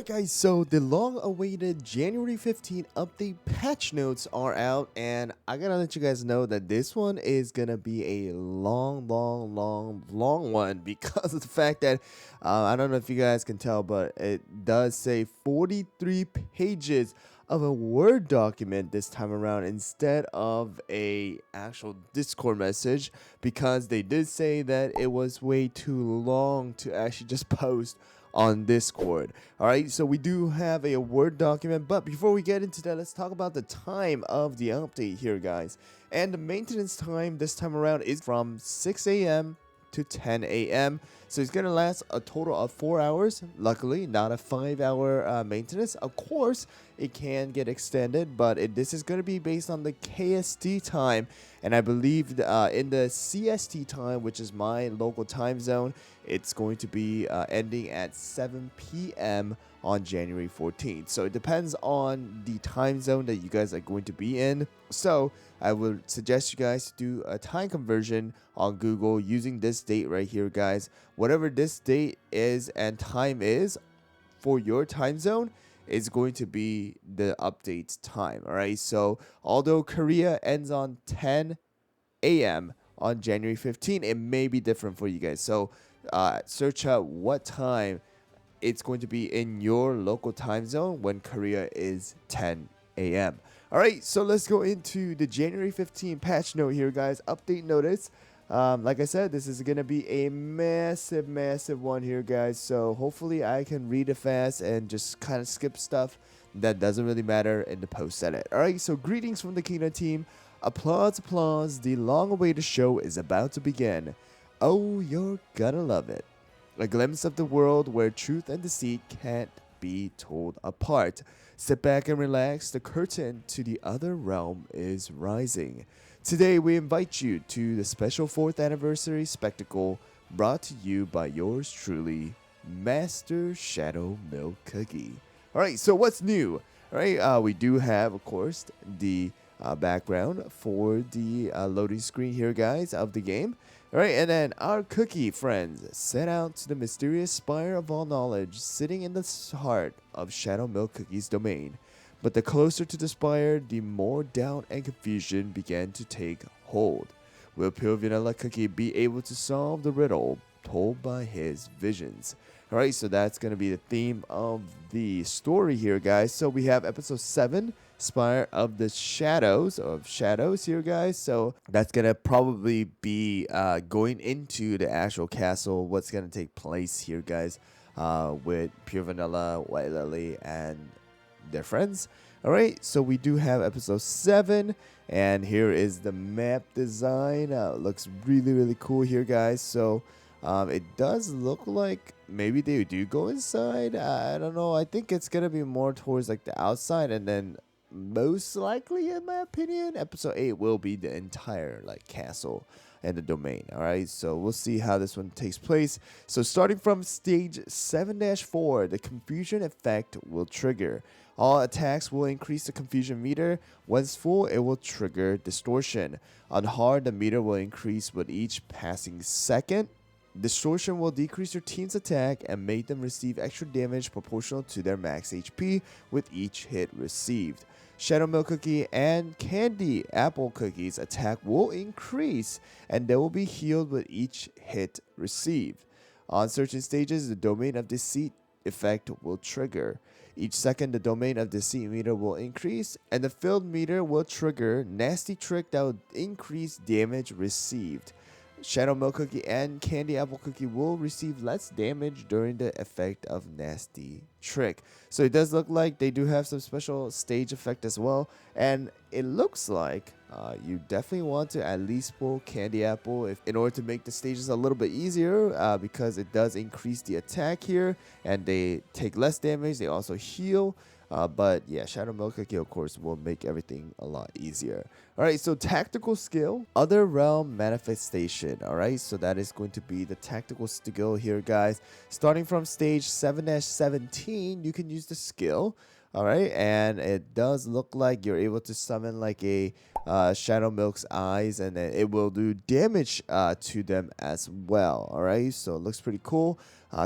Alright guys, so the long-awaited January 15 update patch notes are out, and I gotta let you guys know that this one is gonna be a long one because of the fact that I don't know if you guys can tell, but it does say 43 pages of a Word document this time around instead of a actual Discord message, because they did say that it was way too long to actually just post on Discord. Alright, so we do have a Word document, but before we get into that, let's talk about the time of the update here, guys. And the maintenance time this time around is from 6 a.m. to 10 a.m. So it's gonna last a total of 4 hours. Luckily, not a 5-hour maintenance. Of course, it can get extended, but this is gonna be based on the KST time, and I believe in the CST time, which is my local time zone, it's going to be ending at 7 p.m. on January 14th. So it depends on the time zone that you guys are going to be in. So I would suggest you guys to do a time conversion on Google using this date right here, guys. Whatever this date is and time is for your time zone is going to be the update time. All right. So although Korea ends on 10 a.m. on January 15th, it may be different for you guys. So search out what time it's going to be in your local time zone when Korea is 10 a.m. Alright, so let's go into the January 15 patch note here, guys. Update notice. Like I said, this is going to be a massive one here, guys. So hopefully I can read it fast and just kind of skip stuff that doesn't really matter in the post edit. Alright, so greetings from the Kingdom team. Applause. The long-awaited show is about to begin. Oh, you're gonna love it. A glimpse of the world where truth and deceit can't be told apart. Sit back and relax. The curtain to the other realm is rising. Today we invite you to the special 4th anniversary spectacle brought to you by yours truly, Master Shadow Milk Cookie. Alright, so what's new? Alright, we do have, of course, the background for the loading screen here, guys, of the game. Alright, and then our cookie friends set out to the mysterious spire of all knowledge sitting in the heart of Shadow Milk Cookie's domain. But the closer to the spire, the more doubt and confusion began to take hold. Will Pure Vanilla Cookie be able to solve the riddle told by his visions? Alright, so that's going to be the theme of the story here, guys. So we have episode 7, Spire of the Shadows here, guys. So that's going to probably be going into the actual castle, what's going to take place here, guys, with Pure Vanilla, White Lily, and their friends. Alright, so we do have episode 7, and here is the map design. Looks really cool here, guys. So it does look like maybe they do go inside. I don't know. I think it's gonna be more towards like the outside, and then most likely, in my opinion, episode 8 will be the entire like castle and the domain. All right, so we'll see how this one takes place. So starting from stage 7-4, the confusion effect will trigger. All attacks will increase the confusion meter. Once full, it will trigger distortion. On hard, the meter will increase with each passing second. Distortion will decrease your team's attack and make them receive extra damage proportional to their max HP with each hit received. Shadow Milk Cookie and Candy Apple Cookie's attack will increase, and they will be healed with each hit received. On certain stages, the Domain of Deceit effect will trigger. Each second, the Domain of Deceit meter will increase, and the filled meter will trigger Nasty Trick that will increase damage received. Shadow Milk Cookie and Candy Apple Cookie will receive less damage during the effect of Nasty Trick. So it does look like they do have some special stage effect as well. And it looks like you definitely want to at least pull Candy Apple in order to make the stages a little bit easier, because it does increase the attack here. And they take less damage. They also heal. But yeah, Shadow Milk Cookie, of course, will make everything a lot easier. All right, so tactical skill, Other Realm Manifestation. All right, so that is going to be the tactical skill here, guys. Starting from stage 7-17, you can use the skill. All right, and it does look like you're able to summon like a Shadow Milk's eyes, and then it will do damage to them as well. All right, so it looks pretty cool.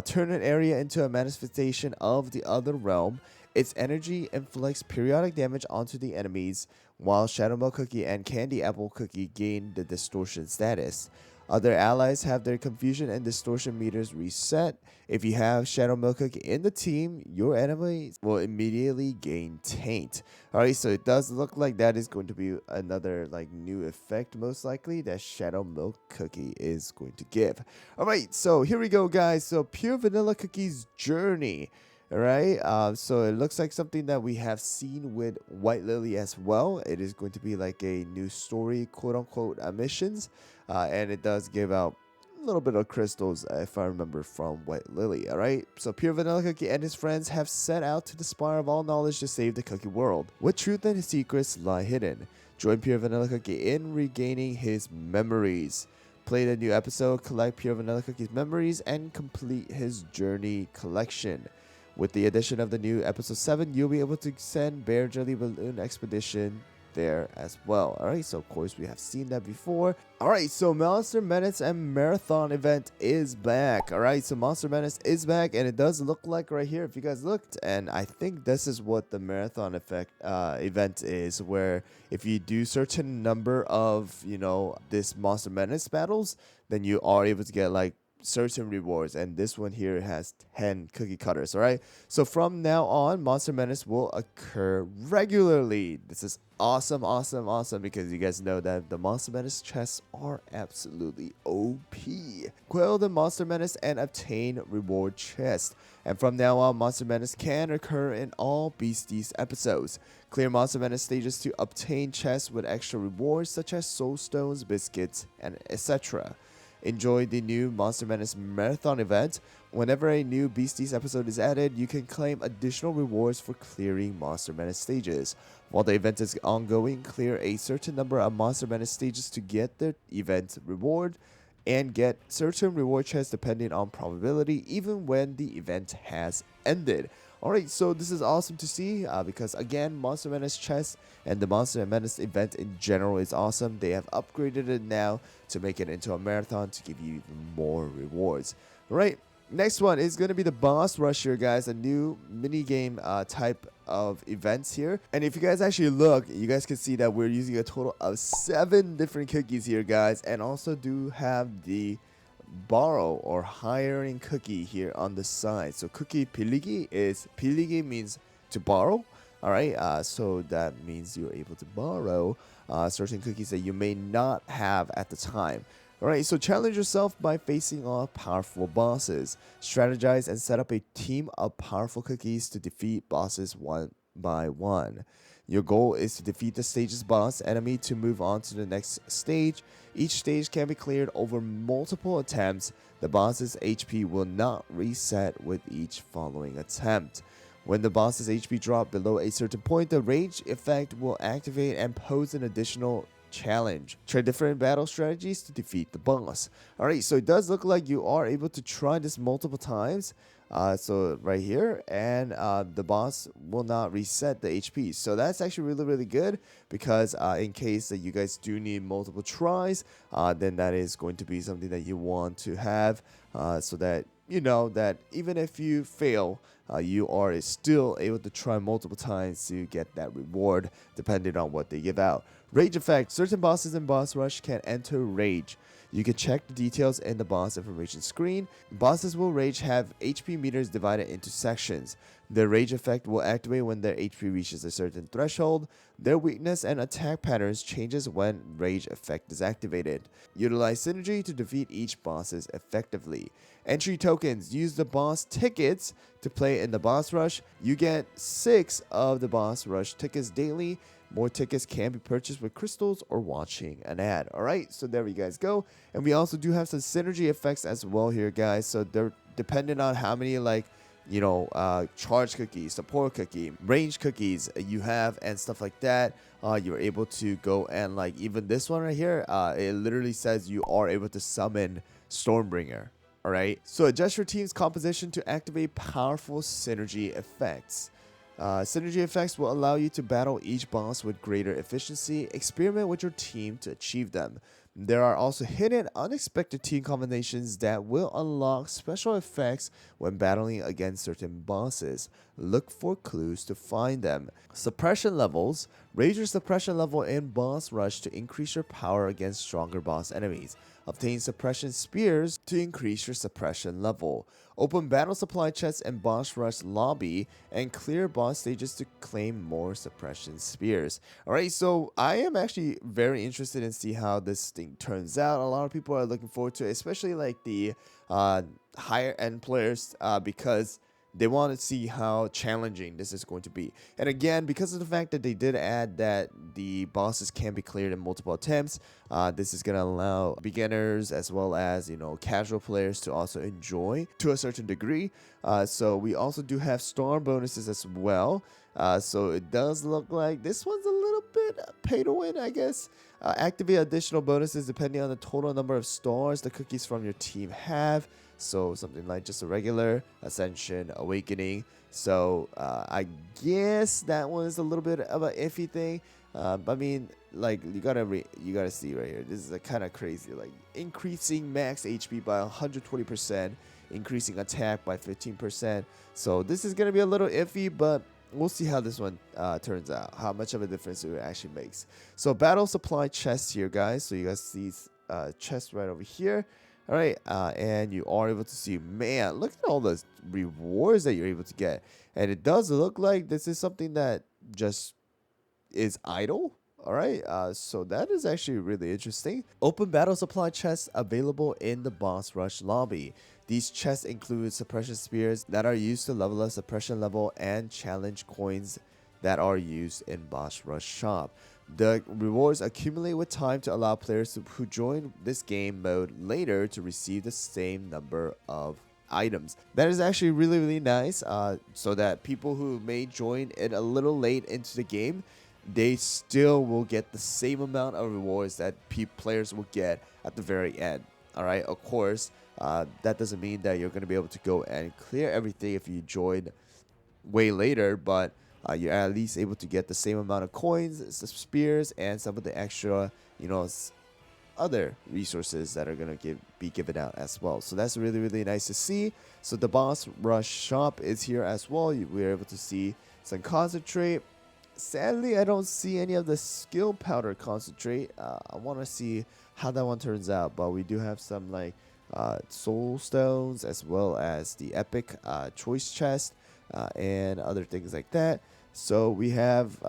Turn an area into a manifestation of the other realm. Its energy inflicts periodic damage onto the enemies, while Shadow Milk Cookie and Candy Apple Cookie gain the distortion status. Other allies have their confusion and distortion meters reset. If you have Shadow Milk Cookie in the team, your enemies will immediately gain Taint. Alright, so it does look like that is going to be another like new effect, most likely, that Shadow Milk Cookie is going to give. Alright, so here we go, guys. So Pure Vanilla Cookie's Journey. Alright, so it looks like something that we have seen with White Lily as well. It is going to be like a new story, quote-unquote, missions. And it does give out a little bit of crystals, if I remember, from White Lily. Alright, so Pure Vanilla Cookie and his friends have set out to the Spire of All Knowledge to save the cookie world. What truth and secrets lie hidden? Join Pure Vanilla Cookie in regaining his memories. Play the new episode, collect Pure Vanilla Cookie's memories, and complete his journey collection. With the addition of the new episode 7, you'll be able to send Bear Jelly Balloon Expedition there as well. Alright, so of course we have seen that before. Alright, so Monster Menace and Marathon event is back. Alright, so Monster Menace is back, and it does look like right here, if you guys looked, and I think this is what the Marathon event is, where if you do certain number of, this Monster Menace battles, then you are able to get like certain rewards, and this one here has 10 cookie cutters. All right, so from now on, Monster Menace will occur regularly. This is awesome, because you guys know that the Monster Menace chests are absolutely OP. Quell the Monster Menace and obtain reward chest. And from now on, Monster Menace can occur in all Beasties episodes. Clear Monster Menace stages to obtain chests with extra rewards such as soul stones, biscuits, and etc. Enjoy the new Monster Menace Marathon event. Whenever a new Beasties episode is added, you can claim additional rewards for clearing Monster Menace stages. While the event is ongoing, clear a certain number of Monster Menace stages to get the event reward, and get certain reward chests depending on probability, even when the event has ended. Alright, so this is awesome to see because again, Monster Menace chest and the Monster Menace event in general is awesome. They have upgraded it now to make it into a marathon to give you even more rewards. Alright, next one is going to be the Boss Rush here, guys, a new minigame type of events here. And if you guys actually look, you guys can see that we're using a total of 7 different cookies here, guys, and also do have the borrow or hiring cookie here on the side. So cookie piligi means to borrow. All right, so that means you're able to borrow certain cookies that you may not have at the time. All right, so challenge yourself by facing off powerful bosses. Strategize and set up a team of powerful cookies to defeat bosses one by one. Your goal is to defeat the stage's boss enemy to move on to the next stage. Each stage can be cleared over multiple attempts. The boss's HP will not reset with each following attempt. When the boss's HP drops below a certain point, the rage effect will activate and pose an additional challenge. Try different battle strategies to defeat the boss. Alright, so it does look like you are able to try this multiple times. So right here, and the boss will not reset the HP. So that's actually really good, because in case that you guys do need multiple tries, then that is going to be something that you want to have, so that you know that even if you fail, you are still able to try multiple times to get that reward, depending on what they give out. Rage effect. Certain bosses in Boss Rush can enter rage. You can check the details in the boss information screen. Bosses will rage have HP meters divided into sections. Their rage effect will activate when their HP reaches a certain threshold. Their weakness and attack patterns changes when rage effect is activated. Utilize synergy to defeat each bosses effectively. Entry tokens. Use the boss tickets to play in the Boss Rush. You get 6 of the Boss Rush tickets daily. More tickets can be purchased with crystals or watching an ad. Alright, so there you guys go. And we also do have some synergy effects as well here, guys. So they're dependent on how many charge cookie, support cookie, range cookies you have, and stuff like that. You're able to go and, like, even this one right here, it literally says you are able to summon Stormbringer. All right, so adjust your team's composition to activate powerful synergy effects. Synergy effects will allow you to battle each boss with greater efficiency. Experiment with your team to achieve them. There are also hidden, unexpected team combinations that will unlock special effects when battling against certain bosses. Look for clues to find them. Suppression levels. Raise your suppression level in Boss Rush to increase your power against stronger boss enemies. Obtain suppression spears to increase your suppression level. Open battle supply chests in Boss Rush lobby and clear boss stages to claim more suppression spears. Alright, so I am actually very interested in see how this thing turns out. A lot of people are looking forward to it, especially like the higher end players, because they want to see how challenging this is going to be. And again, because of the fact that they did add that the bosses can be cleared in multiple attempts, this is going to allow beginners as well as, casual players to also enjoy to a certain degree. So we also do have storm bonuses as well. So it does look like this one's a little bit pay to win, I guess. Activate additional bonuses depending on the total number of stars the cookies from your team have. So something like just a regular Ascension, Awakening. So I guess that one's a little bit of an iffy thing. I mean, like, you gotta see right here. This is kind of crazy. Like, increasing max HP by 120%, increasing attack by 15%. So this is gonna be a little iffy, but we'll see how this one turns out. How much of a difference it actually makes. So battle supply chest here, guys. So you guys see chest right over here. All right, and you are able to see, man, look at all the rewards that you're able to get. And it does look like this is something that just is idle. All right, so that is actually really interesting. Open battle supply chests available in the Boss Rush lobby. These chests include suppression spears that are used to level up suppression level and challenge coins that are used in Boss Rush shop. The rewards accumulate with time to allow players who join this game mode later to receive the same number of items. That is actually really, really nice, so that people who may join it a little late into the game, they still will get the same amount of rewards that players will get at the very end. All right, of course, that doesn't mean that you're going to be able to go and clear everything if you join way later, but you're at least able to get the same amount of coins, spears, and some of the extra, other resources that are going to be given out as well. So that's really, really nice to see. So the Boss Rush shop is here as well. We're able to see some concentrate. Sadly, I don't see any of the skill powder concentrate. I want to see how that one turns out, but we do have some like soul stones as well as the epic choice chest and other things like that. So we have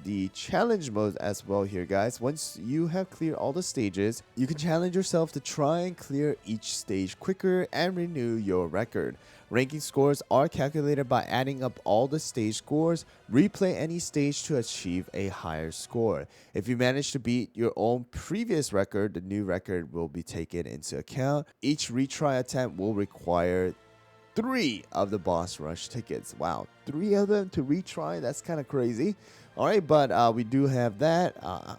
the challenge mode as well here, guys. Once you have cleared all the stages, you can challenge yourself to try and clear each stage quicker and renew your record. Ranking scores are calculated by adding up all the stage scores. Replay any stage to achieve a higher score. If you manage to beat your own previous record, the new record will be taken into account. Each retry attempt will require 3 of the Boss Rush tickets. Wow, 3 of them to retry? That's kind of crazy. All right, but we do have that.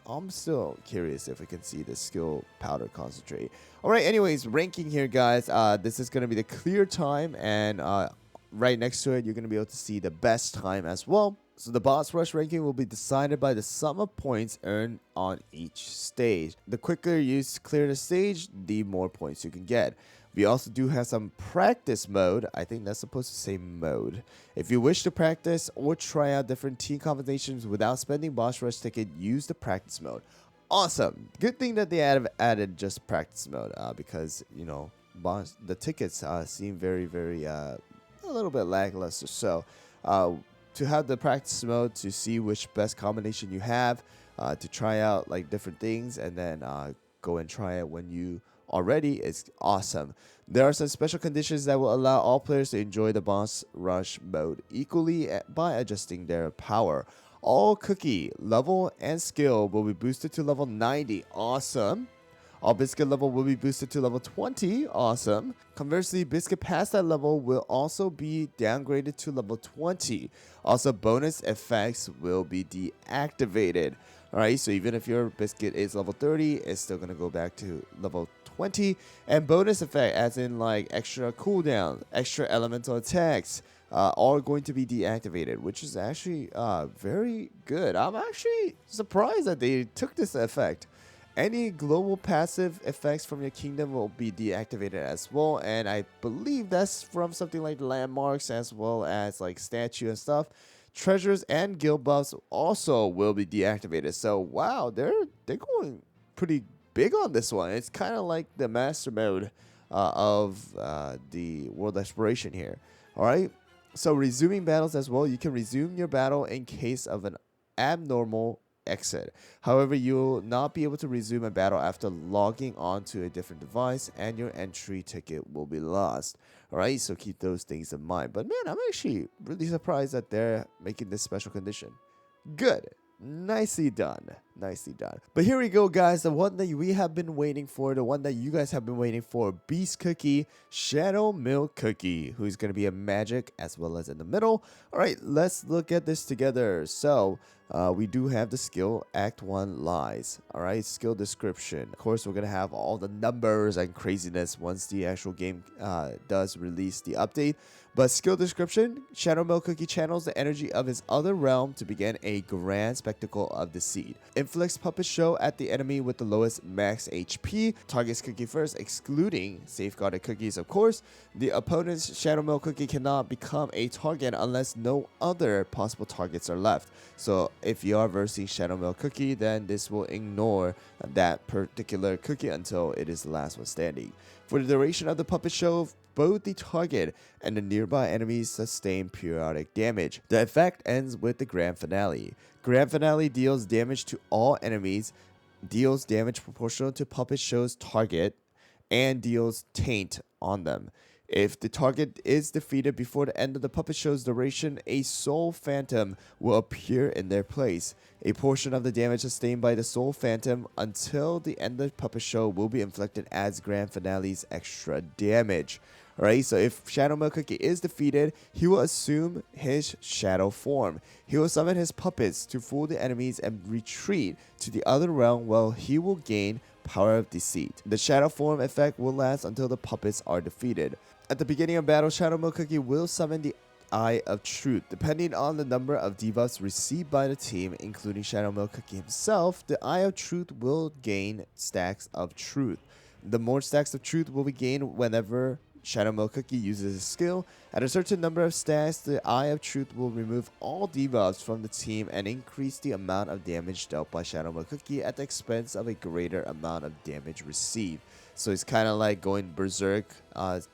I'm still curious if we can see the skill powder concentrate. All right, anyways, ranking here, guys. This is going to be the clear time, and right next to it, you're going to be able to see the best time as well. So the Boss Rush ranking will be decided by the sum of points earned on each stage. The quicker you clear the stage, the more points you can get. We also do have some practice mode. I think that's supposed to say mode. If you wish to practice or try out different team combinations without spending Boss Rush ticket, use the practice mode. Awesome. Good thing that they added just practice mode, because, the tickets seem very, very, a little bit lackluster. So to have the practice mode to see which best combination you have, to try out like different things, and then go and try it when you already is awesome. There are some special conditions that will allow all players to enjoy the Boss Rush mode equally by adjusting their power. All cookie level and skill will be boosted to level 90. Awesome. All biscuit level will be boosted to level 20. Awesome. Conversely, biscuit past that level will also be downgraded to level 20. Also, bonus effects will be deactivated. Alright, so even if your biscuit is level 30, it's still going to go back to level 20. And bonus effect, as in like extra cooldown, extra elemental attacks, are going to be deactivated, which is actually very good. I'm actually surprised that they took this effect. Any global passive effects from your kingdom will be deactivated as well, and I believe that's from something like landmarks as well as like statue and stuff. Treasures and guild buffs also will be deactivated. So wow, they're going pretty big on this one. It's kind of like the master mode of the world exploration here. All right. So resuming battles as well. You can resume your battle in case of an abnormal exit. However, you'll not be able to resume a battle after logging onto a different device, and your entry ticket will be lost. Alright, so keep those things in mind. But man, I'm actually really surprised that they're making this special condition. Good. Nicely done. Nicely done. But here we go, guys. The one that we have been waiting for, the one that you guys have been waiting for, Beast Cookie, Shadow Milk Cookie, who's going to be a magic as well as in the middle. All right, let's look at this together. So we do have the skill, Act 1 Lies. All right, skill description. Of course, we're going to have all the numbers and craziness once the actual game does release the update. But skill description, Shadow Milk Cookie channels the energy of his other realm to begin a grand spectacle of deceit. Inflicts puppet show at the enemy with the lowest max HP. Targets Cookie first, excluding safeguarded cookies, of course. The opponent's Shadow Milk Cookie cannot become a target unless no other possible targets are left. So if you are versing Shadow Milk Cookie, then this will ignore that particular cookie until it is the last one standing. For the duration of the puppet show, both the target and the nearby enemies sustain periodic damage. The effect ends with the grand finale. Grand finale deals damage to all enemies, deals damage proportional to puppet show's target, and deals taint on them. If the target is defeated before the end of the puppet show's duration, a soul phantom will appear in their place. A portion of the damage sustained by the soul phantom until the end of the puppet show will be inflicted as grand finale's extra damage. Alright, so if Shadow Milk Cookie is defeated, he will assume his shadow form. He will summon his puppets to fool the enemies and retreat to the other realm, while he will gain Power of Deceit. The shadow form effect will last until the puppets are defeated. At the beginning of battle, Shadow Milk Cookie will summon the Eye of Truth. Depending on the number of debuffs received by the team, including Shadow Milk Cookie himself, the Eye of Truth will gain stacks of truth. The more stacks of truth will be gained whenever Shadow Milk Cookie uses a skill. At a certain number of stacks, the Eye of Truth will remove all debuffs from the team and increase the amount of damage dealt by Shadow Milk Cookie at the expense of a greater amount of damage received. So it's kind of like going berserk,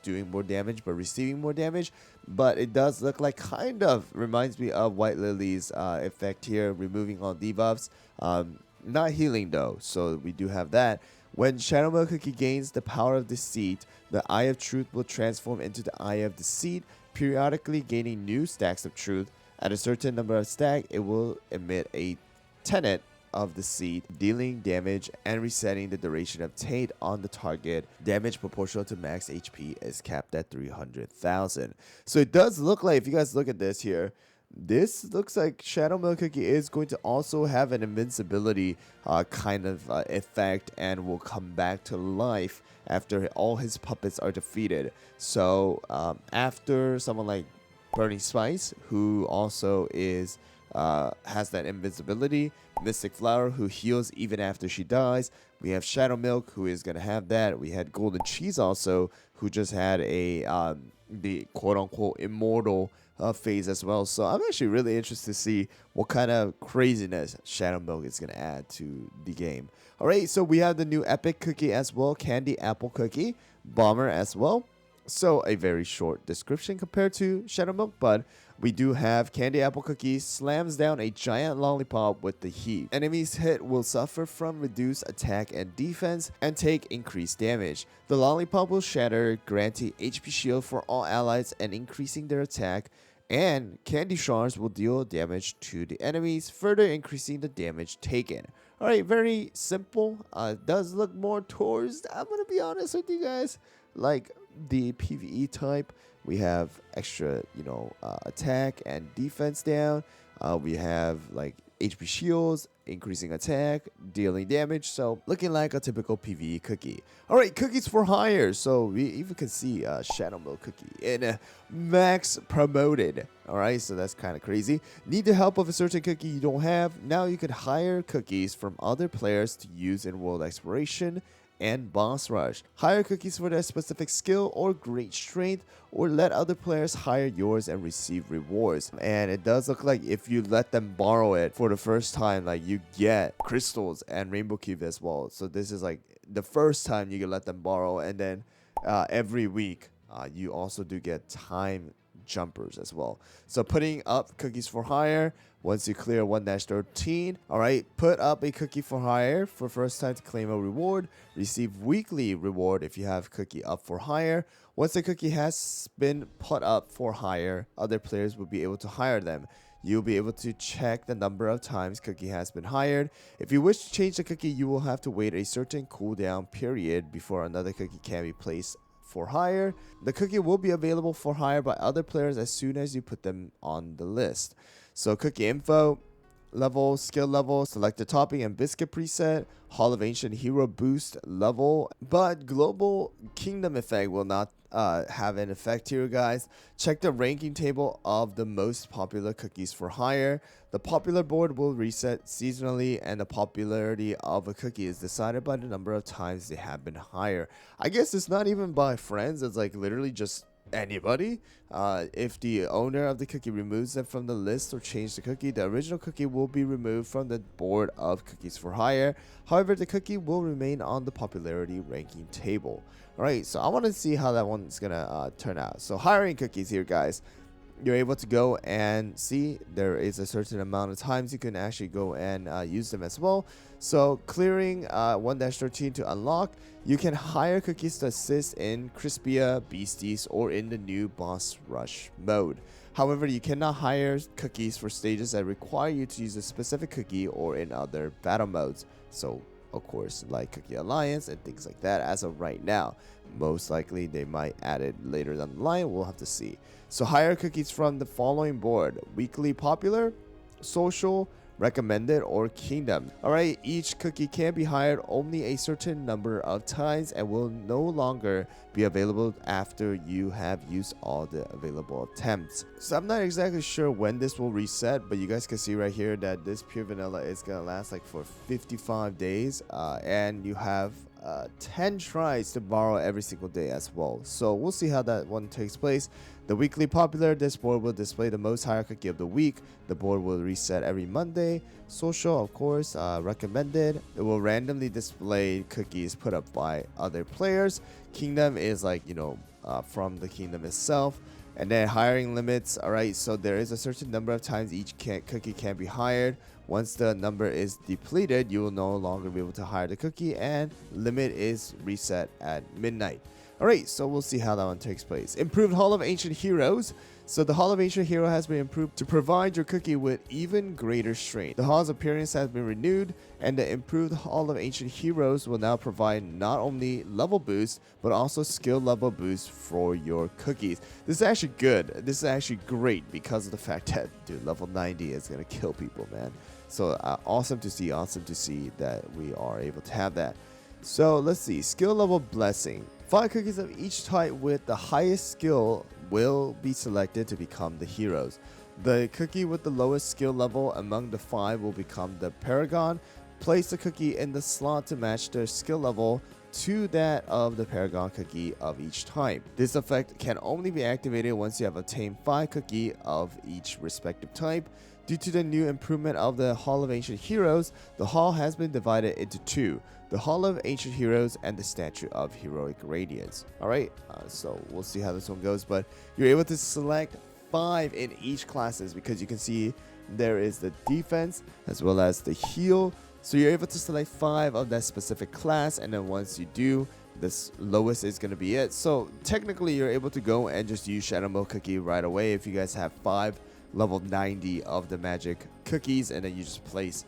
doing more damage but receiving more damage. But it does look like kind of reminds me of White Lily's effect here, removing all debuffs. Not healing though, so we do have that. When Shadow Milk Cookie gains the Power of Deceit, the Eye of Truth will transform into the Eye of Deceit, periodically gaining new stacks of truth. At a certain number of stacks, it will emit a tenet of Deceit, dealing damage and resetting the duration of taint on the target. Damage proportional to max HP is capped at 300,000. So it does look like, if you guys look at this here, this looks like Shadow Milk Cookie is going to also have an invincibility kind of effect and will come back to life after all his puppets are defeated. So after someone like Burning Spice, who also is has that invincibility, Mystic Flower, who heals even after she dies. We have Shadow Milk, who is going to have that. We had Golden Cheese also, who just had a the quote-unquote immortal phase as well. So I'm actually really interested to see what kind of craziness Shadow Milk is going to add to the game. Alright, so we have the new Epic Cookie as well, Candy Apple Cookie, Bomber as well. So a very short description compared to Shadow Milk, but we do have Candy Apple Cookie slams down a giant lollipop with the heat. Enemies hit will suffer from reduced attack and defense and take increased damage. The lollipop will shatter, granting HP shield for all allies and increasing their attack, and candy shards will deal damage to the enemies, further increasing the damage taken. All right, very simple. Does look more towards, I'm gonna be honest with you guys, like the PvE type. We have extra, attack and defense down. We have like HP shields, increasing attack, dealing damage. So looking like a typical PvE cookie. All right, cookies for hire. So we even can see Shadow Mode cookie in max promoted. All right, so that's kind of crazy. Need the help of a certain cookie you don't have? Now you can hire cookies from other players to use in world exploration and boss rush. Hire cookies for their specific skill or great strength, or let other players hire yours and receive rewards. And it does look like if you let them borrow it for the first time, like you get crystals and rainbow cube as well. So this is like the first time you can let them borrow, and then every week you also do get time jumpers as well. So putting up cookies for hire. Once you clear 1-13, all right, put up a cookie for hire for first time to claim a reward. Receive weekly reward if you have cookie up for hire. Once the cookie has been put up for hire, other players will be able to hire them. You'll be able to check the number of times cookie has been hired. If you wish to change the cookie, you will have to wait a certain cooldown period before another cookie can be placed for hire. The cookie will be available for hire by other players as soon as you put them on the list. So cookie info, level, skill level, select the topping and biscuit preset, Hall of Ancient Hero boost level, but global kingdom effect will not have an effect here, guys. Check the ranking table of the most popular cookies for hire. The popular board will reset seasonally, and the popularity of a cookie is decided by the number of times they have been hired. I guess it's not even by friends, it's like literally just anybody. If the owner of the cookie removes them from the list or change the cookie, the original cookie will be removed from the board of cookies for hire. However, the cookie will remain on the popularity ranking table. All right, so I want to see how that one's gonna turn out. So hiring cookies here, guys, you're able to go and see there is a certain amount of times you can actually go and use them as well. So clearing 1-13 to unlock, you can hire cookies to assist in Crispia, Beasties, or in the new boss rush mode. However, you cannot hire cookies for stages that require you to use a specific cookie or in other battle modes. So of course, like Cookie Alliance and things like that as of right now. Most likely they might add it later down the line, we'll have to see. So hire cookies from the following board: weekly popular, social, recommended, or kingdom. Alright, each cookie can be hired only a certain number of times and will no longer be available after you have used all the available attempts. So I'm not exactly sure when this will reset, but you guys can see right here that this pure vanilla is gonna last like for 55 days, and you have 10 tries to borrow every single day as well. So we'll see how that one takes place. The weekly popular, this board will display the most higher cookie of the week. The board will reset every Monday. Social, of course, recommended. It will randomly display cookies put up by other players. Kingdom is like, from the kingdom itself. And then hiring limits. All right, so there is a certain number of times each cookie can be hired. Once the number is depleted, you will no longer be able to hire the cookie, and limit is reset at midnight. Alright, so we'll see how that one takes place. Improved Hall of Ancient Heroes. So the Hall of Ancient Hero has been improved to provide your cookie with even greater strength. The Hall's appearance has been renewed, and the improved Hall of Ancient Heroes will now provide not only level boost, but also skill level boost for your cookies. This is actually good. This is actually great because of the fact that, dude, level 90 is going to kill people, man. So awesome to see that we are able to have that. So let's see, skill level blessing. 5 cookies of each type with the highest skill will be selected to become the heroes. The cookie with the lowest skill level among the 5 will become the paragon. Place the cookie in the slot to match their skill level to that of the paragon cookie of each type. This effect can only be activated once you have obtained 5 cookie of each respective type. Due to the new improvement of the Hall of Ancient Heroes, the hall has been divided into 2. The Hall of Ancient Heroes and the Statue of Heroic Radiance. Alright, so we'll see how this one goes, but you're able to select 5 in each classes because you can see there is the defense as well as the heal. So you're able to select 5 of that specific class, and then once you do, this lowest is going to be it. So technically you're able to go and just use Shadow Mode Cookie right away if you guys have 5 level 90 of the magic cookies, and then you just place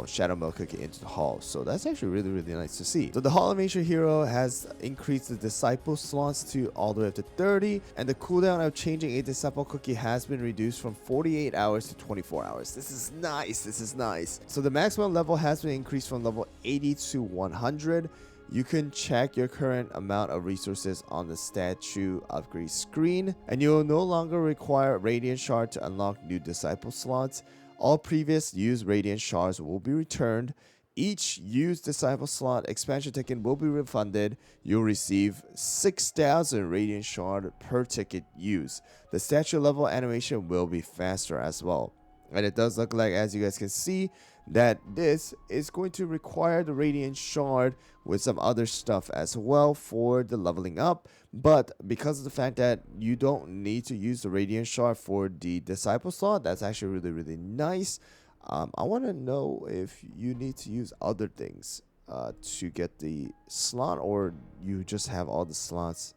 Shadow Milk Cookie into the hall. So that's actually really, really nice to see. So the Hall of Ancient Hero has increased the disciple slots to all the way up to 30, and the cooldown of changing a disciple cookie has been reduced from 48 hours to 24 hours. This is nice. This is nice. So the maximum level has been increased from level 80 to 100. You can check your current amount of resources on the statue upgrade screen, and you will no longer require Radiant Shard to unlock new disciple slots. All previous used Radiant Shards will be returned. Each used disciple slot expansion ticket will be refunded. You'll receive 6,000 Radiant Shard per ticket used. The statue level animation will be faster as well. And it does look like, as you guys can see, that this is going to require the Radiant Shard with some other stuff as well for the leveling up. But because of the fact that you don't need to use the Radiant Shard for the disciple slot, that's actually really, really nice. I want to know if you need to use other things to get the slot, or you just have all the slots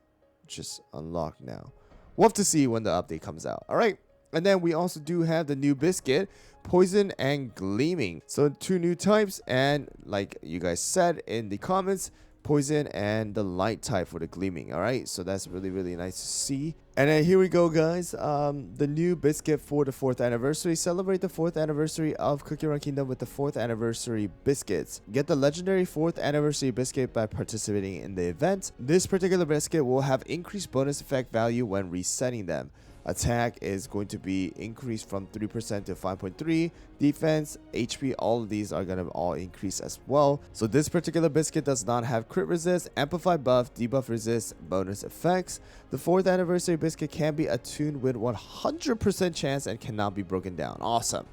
just unlocked now. We'll have to see when the update comes out. All right. And then we also do have the new biscuit, Poison and Gleaming. So 2 new types, and like you guys said in the comments, Poison and the light type for the Gleaming. All right, so that's really, really nice to see. And then here we go, guys. The new biscuit for the 4th anniversary. Celebrate the 4th anniversary of Cookie Run Kingdom with the 4th anniversary biscuits. Get the legendary 4th anniversary biscuit by participating in the event. This particular biscuit will have increased bonus effect value when resetting them. Attack is going to be increased from 3% to 5.3. Defense, HP, all of these are going to all increase as well. So this particular biscuit does not have crit resist, amplify buff, debuff resist, bonus effects. The 4th anniversary biscuit can be attuned with 100% chance and cannot be broken down. Awesome.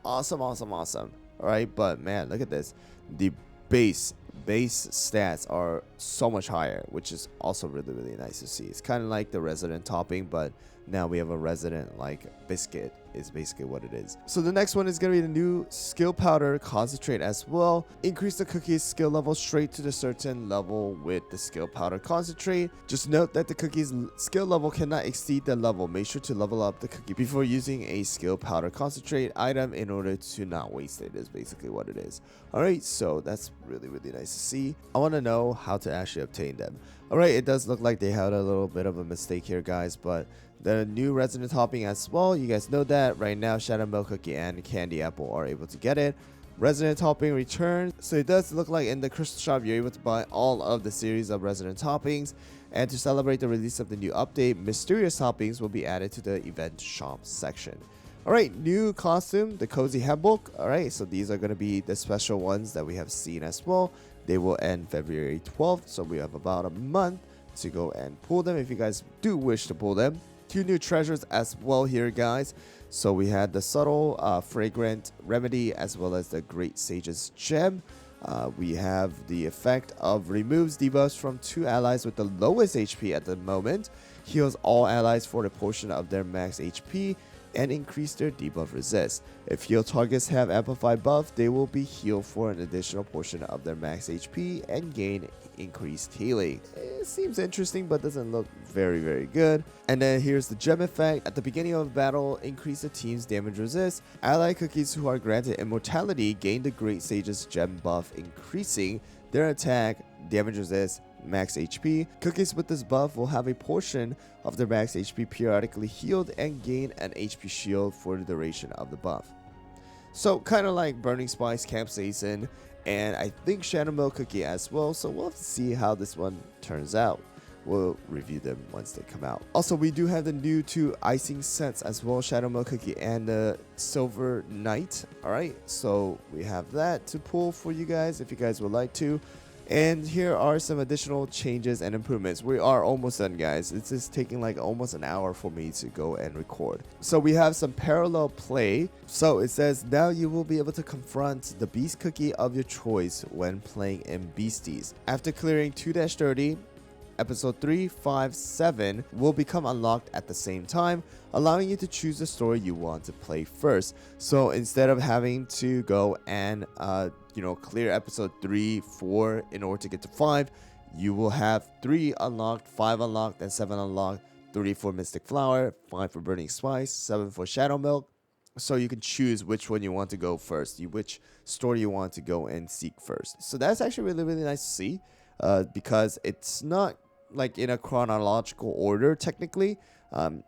Awesome, awesome, awesome. All right, but man, look at this. The base stats are so much higher, which is also really, really nice to see. It's kind of like the resident topping, but now we have a resident like biscuit is basically what it is. So the next one is going to be the new skill powder concentrate as well. Increase the cookie's skill level straight to the certain level with the skill powder concentrate. Just note that the cookie's skill level cannot exceed the level. Make sure to level up the cookie before using a skill powder concentrate item in order to not waste it, is basically what it is. Alright, so that's really, really nice to see. I want to know how to actually obtain them. Alright, it does look like they had a little bit of a mistake here, guys, but the new resident topping as well, you guys know that right now Shadow Milk Cookie and Candy Apple are able to get it. Resident topping returned, so it does look like in the crystal shop you're able to buy all of the series of resident toppings. And to celebrate the release of the new update, mysterious toppings will be added to the event shop section. Alright, new costume, the cozy handbook. Alright, so these are going to be the special ones that we have seen as well. They will end February 12th, so we have about a month to go and pull them if you guys do wish to pull them. 2 new treasures as well here, guys. So we had the subtle fragrant remedy as well as the great sage's gem. We have the effect of removes debuffs from 2 allies with the lowest HP at the moment, heals all allies for a portion of their max HP, and increase their debuff resist. If heal targets have amplified buff, they will be healed for an additional portion of their max HP and gain increased healing. It seems interesting, but doesn't look very, very good. And then here's the gem effect. At the beginning of battle, increase the team's damage resist. Ally cookies who are granted immortality gain the Great Sage's gem buff, increasing their attack, damage resist, max HP. Cookies with this buff will have a portion of their max HP periodically healed and gain an HP shield for the duration of the buff. So kind of like Burning Spice, Capsaicin, and I think Shadow Milk Cookie as well. So we'll have to see how this one turns out. We'll review them once they come out. Also, we do have the new 2 icing sets as well, Shadow Milk Cookie and the Silver Knight. Alright, so we have that to pull for you guys if you guys would like to. And here are some additional changes and improvements. We are almost done, guys. It's just taking like almost an hour for me to go and record. So we have some parallel play. So it says now you will be able to confront the beast cookie of your choice when playing in Beasties. After clearing 2-30, episode 3, 5, 7 will become unlocked at the same time, allowing you to choose the story you want to play first. So instead of having to go and clear episode 3, 4 in order to get to 5, you will have 3 unlocked, 5 unlocked, and 7 unlocked. 3 for Mystic Flower, 5 for Burning Spice, 7 for Shadow Milk, So you can choose which one you want to go first, which story you want to go and seek first. So that's actually really, really nice to see, because it's not like in a chronological order technically.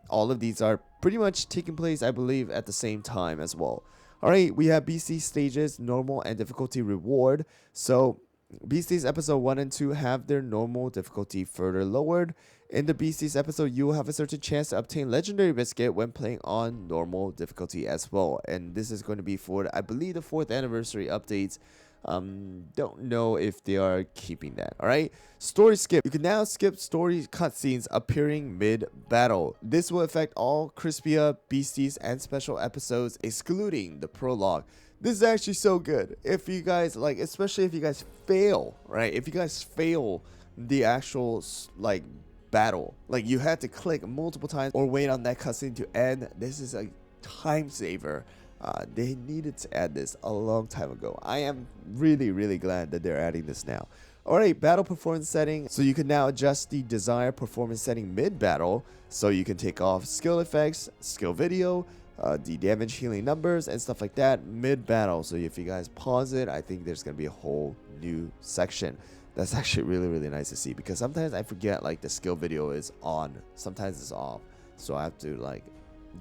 All of these are pretty much taking place, I believe, at the same time as well. All right, we have BC stages, normal and difficulty reward. So Beasties episode 1 and 2 have their normal difficulty further lowered. In the Beasties episode, you will have a certain chance to obtain Legendary Biscuit when playing on normal difficulty as well. And this is going to be for, I believe, the 4th anniversary updates. Don't know if they are keeping that. Alright, story skip. You can now skip story cutscenes appearing mid-battle. This will affect all Crispia, Beasties, and special episodes, excluding the prologue. This is actually so good. If you guys like, especially if you guys fail, right? If you guys fail the actual like battle, like you had to click multiple times or wait on that cutscene to end, this is a time saver. They needed to add this a long time ago. I am really, really glad that they're adding this now. Alright, battle performance setting. So you can now adjust the desired performance setting mid-battle. So you can take off skill effects, skill video, the damage healing numbers and stuff like that mid-battle. So if you guys pause it, I think there's gonna be a whole new section. That's actually really, really nice to see, because sometimes I forget like the skill video is on, sometimes it's off, so I have to like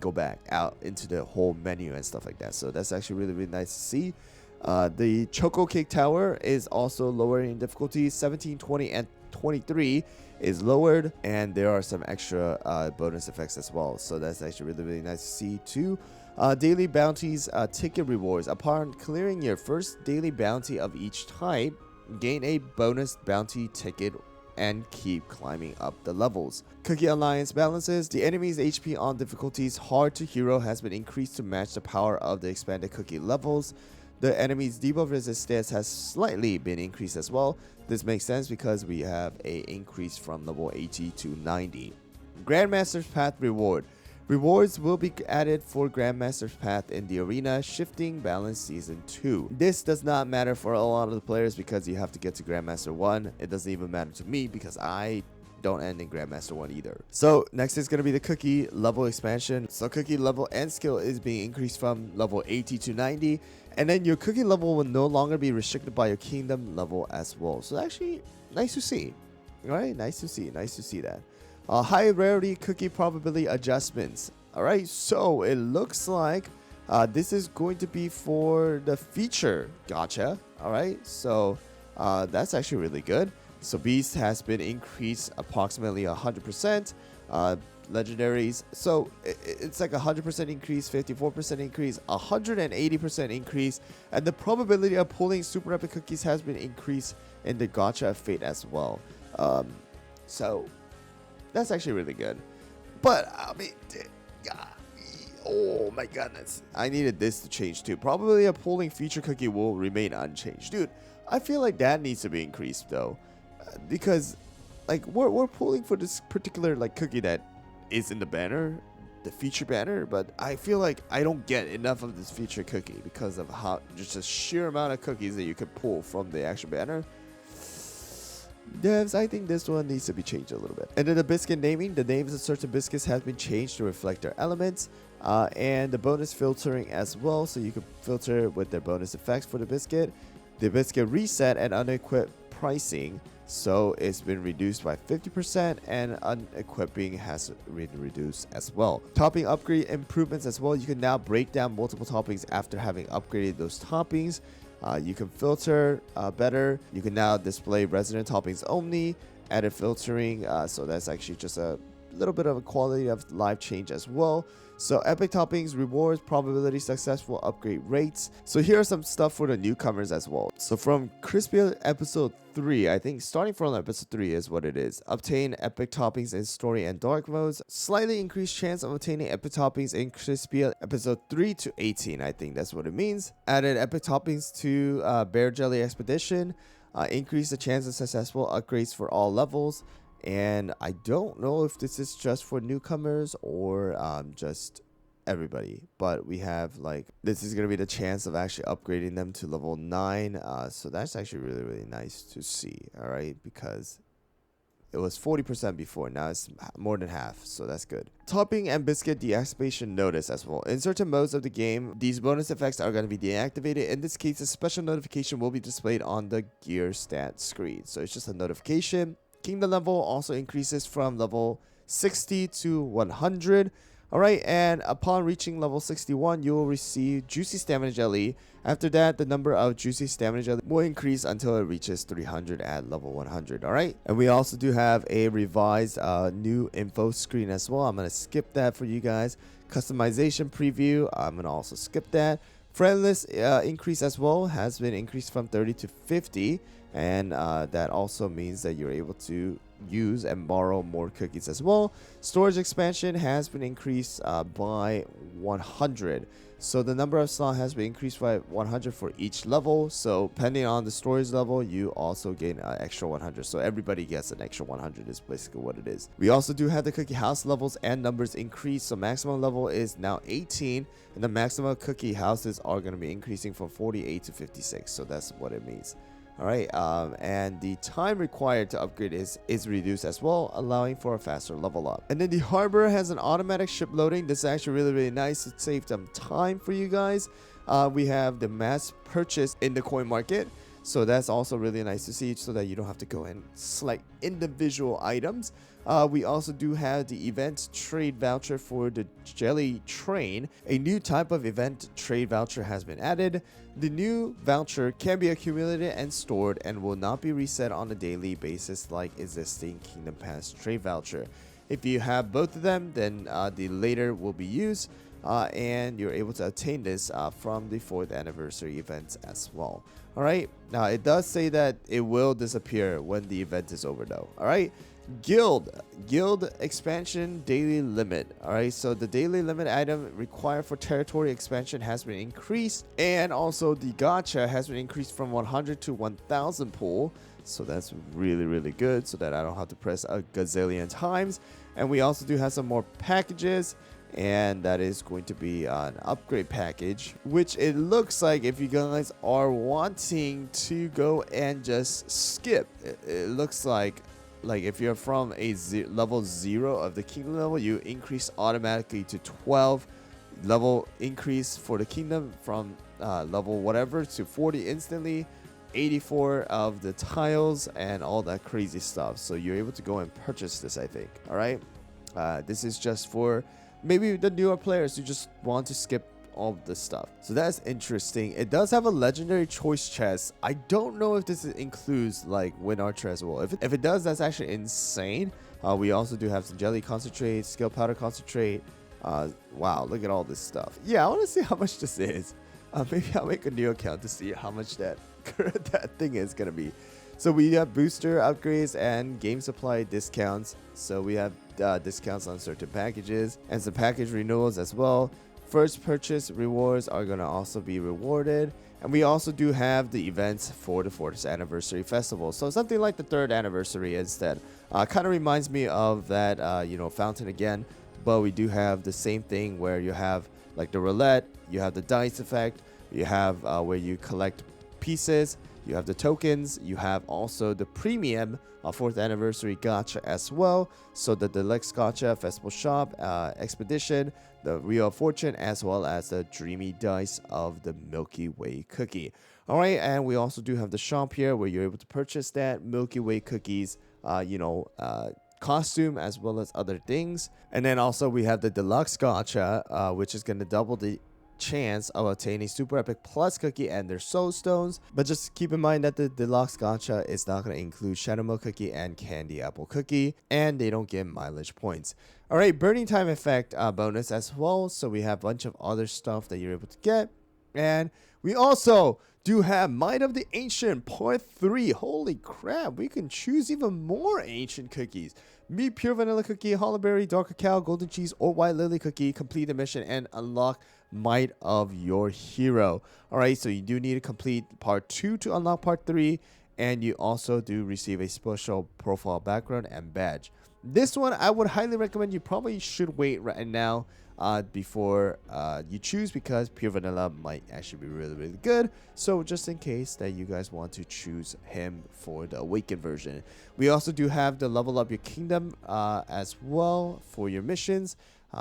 go back out into the whole menu and stuff like that. So that's actually really, really nice to see. The Choco Cake Tower is also lowering in difficulty. 17, 20, and 23 is lowered, and there are some extra bonus effects as well. So that's actually really, really nice to see too. Daily bounties, ticket rewards. Upon clearing your first daily bounty of each type, gain a bonus bounty ticket and keep climbing up the levels. Cookie Alliance balances. The enemy's HP on difficulties hard to hero has been increased to match the power of the expanded cookie levels. The enemy's debuff resistance has slightly been increased as well. This makes sense because we have a increase from level 80 to 90. Grandmaster's Path reward. Rewards will be added for Grandmaster's Path in the Arena Shifting Balance Season 2. This does not matter for a lot of the players because you have to get to Grandmaster 1. It doesn't even matter to me because I don't end in Grandmaster 1 either. So next is going to be the cookie level expansion. So cookie level and skill is being increased from level 80 to 90. And then your cookie level will no longer be restricted by your kingdom level as well. So actually, nice to see. Alright, nice to see that. High rarity cookie probability adjustments. Alright, so it looks like this is going to be for the feature gacha. Alright, so that's actually really good. So Beast has been increased approximately 100%. Legendaries, so it's like 100% increase, 54% increase, 180% increase, and the probability of pulling super epic cookies has been increased in the gacha of fate as well. So that's actually really good. But I mean, oh my goodness, I needed this to change too. Probability of pulling feature cookie will remain unchanged. Dude, I feel like that needs to be increased though, because like we're pulling for this particular like cookie that is in the banner, the feature banner, but I feel like I don't get enough of this feature cookie because of how just a sheer amount of cookies that you can pull from the actual banner. Devs, I think this one needs to be changed a little bit. And then the biscuit naming, the names of certain biscuits have been changed to reflect their elements, and the bonus filtering as well, so you can filter with their bonus effects for the biscuit. The biscuit reset and unequipped pricing, so it's been reduced by 50%, and unequipping has been reduced as well. Topping upgrade improvements as well. You can now break down multiple toppings after having upgraded those toppings. You can filter better. You can now display resident toppings only. Added filtering, so that's actually just a little bit of a quality of life change as well. So epic toppings, rewards, probability successful upgrade rates. So here are some stuff for the newcomers as well. So from Crispia episode 3, I think starting from episode 3 is what it is. Obtain epic toppings in story and dark modes. Slightly increased chance of obtaining epic toppings in Crispia episode 3 to 18. I think that's what it means. Added epic toppings to Bear Jelly Expedition. Increase the chance of successful upgrades for all levels. And I don't know if this is just for newcomers or just everybody, but we have like, this is going to be the chance of actually upgrading them to level 9. So that's actually really, really nice to see. All right, because It was 40% before. Now it's more than half, so that's good. Topping and biscuit deactivation notice as well. In certain modes of the game, these bonus effects are going to be deactivated. In this case, a special notification will be displayed on the gear stat screen. So it's just a notification. Kingdom level also increases from level 60 to 100. Alright, and upon reaching level 61, you will receive Juicy Stamina Jelly. After that, the number of Juicy Stamina Jelly will increase until it reaches 300 at level 100. Alright, and we also do have a revised new info screen as well. I'm going to skip that for you guys. Customization preview, I'm going to also skip that. Friend list increase as well has been increased from 30 to 50. And that also means that you're able to use and borrow more cookies as well. Storage expansion has been increased by 100. So the number of slots has been increased by 100 for each level. So depending on the storage level, you also gain an extra 100. So everybody gets an extra 100 is basically what it is. We also do have the cookie house levels and numbers increase. So maximum level is now 18. And the maximum cookie houses are going to be increasing from 48 to 56. So that's what it means. Alright, and the time required to upgrade is reduced as well, allowing for a faster level up. And then the harbor has an automatic ship loading. This is actually really nice. It saved some time for you guys. We have the mass purchase in the coin market. So that's also really nice to see, so that you don't have to go and select individual items. We also do have the event trade voucher for the jelly train. A new type of event trade voucher has been added. The new voucher can be accumulated and stored and will not be reset on a daily basis like existing Kingdom Pass trade voucher. If you have both of them, then the later will be used. And you're able to obtain this from the 4th anniversary events as well. Alright, now it does say that it will disappear when the event is over though. Alright, guild expansion daily limit. Alright, so the daily limit item required for territory expansion has been increased, and also the gacha has been increased from 100 to 1000 pool. So that's really good, so that I don't have to press a gazillion times. And we also do have some more packages, and that is going to be an upgrade package, which it looks like if you guys are wanting to go and just skip, it looks like if you're from a level 0 of the kingdom level, you increase automatically to 12. Level increase for the kingdom from level whatever to 40 instantly. 84 of the tiles and all that crazy stuff. So you're able to go and purchase this, I think. All right, this is just for maybe the newer players who just want to skip all this stuff. So that's interesting. It does have a legendary choice chest. I don't know if this includes like Wind Archer as well. If it does, that's actually insane. We also do have some jelly concentrate, skill powder concentrate. Wow, look at all this stuff. Yeah, I want to see how much this is. Maybe I'll make a new account to see how much that thing is gonna be. So we have booster upgrades and game supply discounts. So we have discounts on certain packages and some package renewals as well. First purchase rewards are going to also be rewarded. And we also do have the events for the 4th anniversary festival. So something like the 3rd anniversary instead. Kind of reminds me of that, fountain again. But we do have the same thing where you have like the roulette, you have the dice effect, you have where you collect pieces, you have the tokens, you have also the premium 4th anniversary gacha as well. So the deluxe gacha, festival shop, expedition, the Wheel of Fortune, as well as the dreamy dice of the Milky Way cookie. All right, and we also do have the shop here where you're able to purchase that Milky Way cookies, costume as well as other things. And then also we have the deluxe gacha, which is going to double the chance of obtaining super epic plus cookie and their soul stones. But just keep in mind that the deluxe gacha is not going to include shadow milk cookie and candy apple cookie, and they don't get mileage points. All right, burning time effect bonus as well. So we have a bunch of other stuff that you're able to get. And we also do have Might of the Ancient Part 3. Holy crap, we can choose even more ancient cookies. Meet pure vanilla cookie, hollow berry, dark cacao, golden cheese, or white lily cookie. Complete the mission and unlock Might of your hero. Alright, so you do need to complete Part 2 to unlock Part 3. And you also do receive a special profile background and badge. This one I would highly recommend. You probably should wait right now before you choose, because pure vanilla might actually be really good. So just in case that you guys want to choose him for the awakened version, we also do have the level up your kingdom as well for your missions.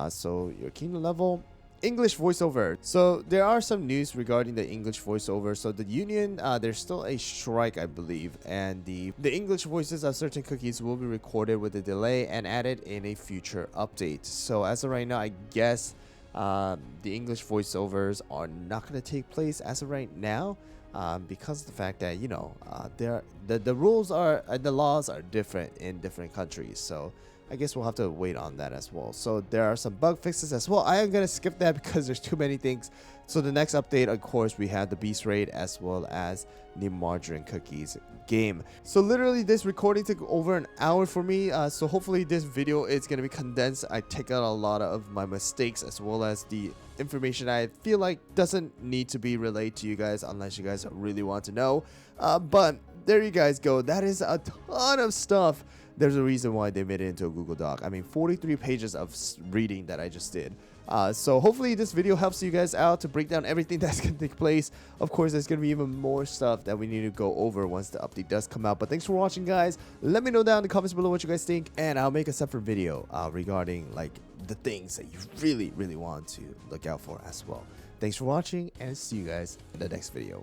So your kingdom level, English voiceover. So there are some news regarding the English voiceover. So the union, there's still a strike, I believe, and the English voices of certain cookies will be recorded with a delay and added in a future update. So as of right now, I guess the English voiceovers are not going to take place as of right now, because of the fact that, you know, the rules are the laws are different in different countries. So I guess we'll have to wait on that as well. So there are some bug fixes as well. I am going to skip that because there's too many things. So the next update, of course, we have the Beast Raid as well as the Margarine Cookies game. So literally this recording took over an hour for me. So hopefully this video is going to be condensed. I take out a lot of my mistakes as well as the information I feel like doesn't need to be relayed to you guys unless you guys really want to know. But there you guys go. That is a ton of stuff. There's a reason why they made it into a Google Doc. I mean, 43 pages of reading that I just did. So hopefully this video helps you guys out to break down everything that's going to take place. Of course, there's going to be even more stuff that we need to go over once the update does come out. But thanks for watching, guys. Let me know down in the comments below what you guys think, and I'll make a separate video regarding like the things that you really want to look out for as well. Thanks for watching, and see you guys in the next video.